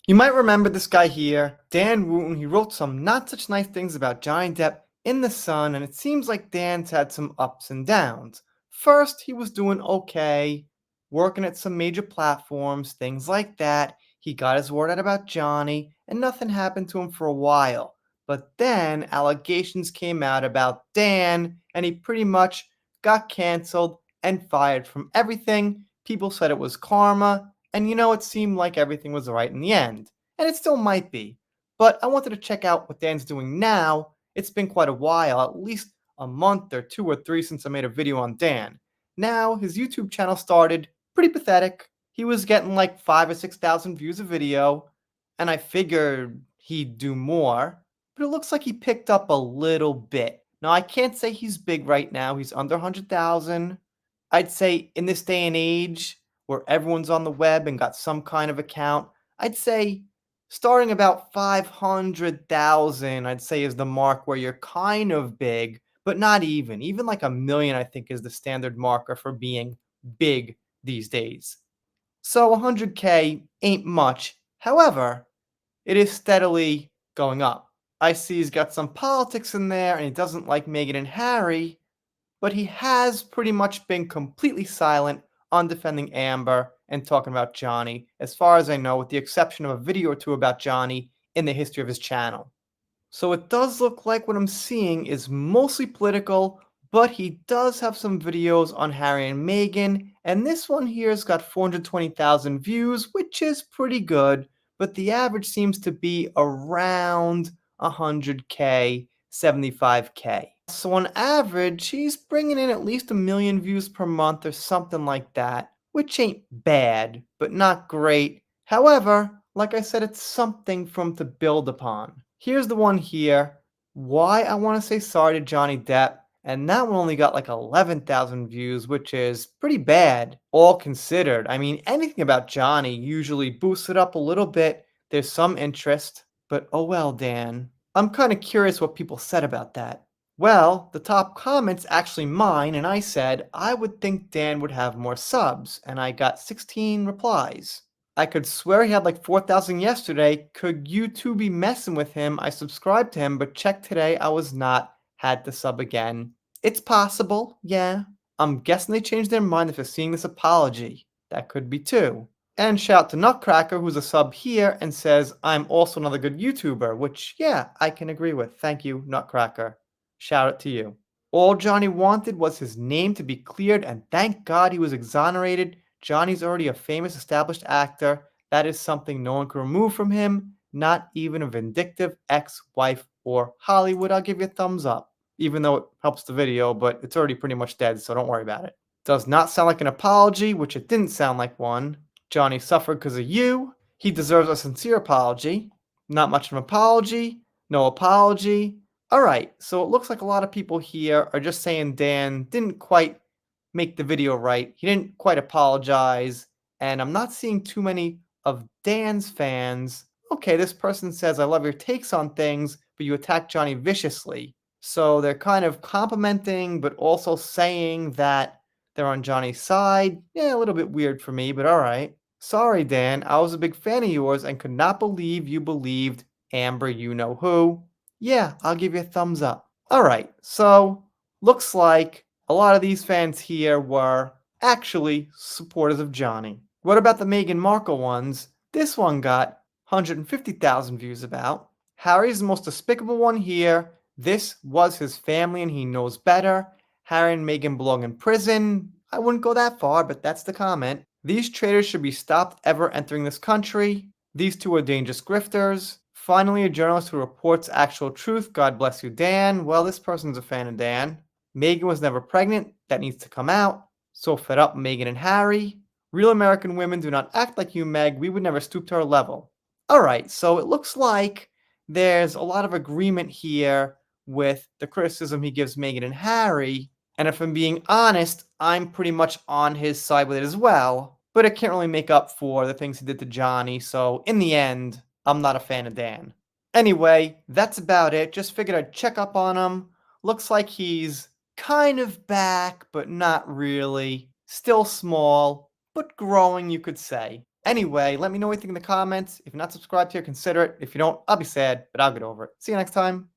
You might remember this guy here, Dan Wooten. He wrote some not such nice things about Johnny Depp in The Sun, and it seems like Dan's had some ups and downs. First, he was doing okay, working at some major platforms, things like that. He got his word out about Johnny, and nothing happened to him for a while. But then allegations came out about Dan, and he pretty much got canceled and fired from everything. People said it was karma, and it seemed like everything was right in the end. And it still might be. But I wanted to check out what Dan's doing now. It's been quite a while, at least a month or two or three since I made a video on Dan. Now, his YouTube channel started pretty pathetic. He was getting like 5 or 6,000 views a video, and I figured he'd do more, but it looks like he picked up a little bit. Now, I can't say he's big right now. He's under 100,000. I'd say in this day and age where everyone's on the web and got some kind of account, I'd say starting about 500,000, I'd say is the mark where you're kind of big, but not even. Even like a million, I think, is the standard marker for being big these days. So 100K ain't much. However, it is steadily going up. I see he's got some politics in there and he doesn't like Meghan and Harry, but he has pretty much been completely silent on defending Amber and talking about Johnny, as far as I know, with the exception of a video or two about Johnny in the history of his channel. So it does look like what I'm seeing is mostly political, but he does have some videos on Harry and Meghan, and this one here has got 420,000 views, which is pretty good, but the average seems to be around 100K, 75K. So on average, he's bringing in at least 1 million views per month or something like that, which ain't bad, but not great. However, like I said, it's something for him to build upon. Here's the one here, why I want to say sorry to Johnny Depp, and that one only got like 11,000 views, which is pretty bad, all considered. I mean, anything about Johnny usually boosts it up a little bit. There's some interest, but oh well, Dan. I'm kind of curious what people said about that. Well, the top comment's actually mine, and I said I would think Dan would have more subs, and I got 16 replies. I could swear he had like 4,000 yesterday. Could YouTube be messing with him? I subscribed to him, but checked today, I was not. Had to sub again. It's possible, yeah. I'm guessing they changed their mind if they're seeing this apology. That could be too. And shout out to Nutcracker, who's a sub here, and says, I'm also another good YouTuber, which, yeah, I can agree with. Thank you, Nutcracker. Shout out to you. All Johnny wanted was his name to be cleared, and thank God he was exonerated. Johnny's already a famous established actor. That is something no one can remove from him, not even a vindictive ex-wife or Hollywood. I'll give you a thumbs up, even though it helps the video, but it's already pretty much dead, so don't worry about it. Does not sound like an apology, which it didn't sound like one. Johnny suffered because of you. He deserves a sincere apology. Not much of an apology. No apology. All right, so it looks like a lot of people here are just saying Dan didn't quite make the video right. He didn't quite apologize, and I'm not seeing too many of Dan's fans. Okay, this person says, I love your takes on things, but you attack Johnny viciously. So they're kind of complimenting, but also saying that they're on Johnny's side. Yeah, a little bit weird for me, but all right. Sorry, Dan, I was a big fan of yours and could not believe you believed Amber you know who. Yeah, I'll give you a thumbs up. All right, so looks like a lot of these fans here were actually supporters of Johnny. What about the Meghan Markle ones? This one got 150,000 views about. Harry's the most despicable one here. This was his family and he knows better. Harry and Meghan belong in prison. I wouldn't go that far, but that's the comment. These traitors should be stopped ever entering this country. These two are dangerous grifters. Finally, a journalist who reports actual truth. God bless you, Dan. Well, this person's a fan of Dan. Meghan was never pregnant. That needs to come out. So fed up, Meghan and Harry. Real American women do not act like you, Meg. We would never stoop to her level. All right, so it looks like there's a lot of agreement here with the criticism he gives Meghan and Harry. And if I'm being honest, I'm pretty much on his side with it as well. But it can't really make up for the things he did to Johnny. So in the end, I'm not a fan of Dan. Anyway, that's about it. Just figured I'd check up on him. Looks like he's kind of back, but not really. Still small, but growing, you could say. Anyway, let me know what you think in the comments. If you're not subscribed here, consider it. If you don't, I'll be sad, but I'll get over it. See you next time.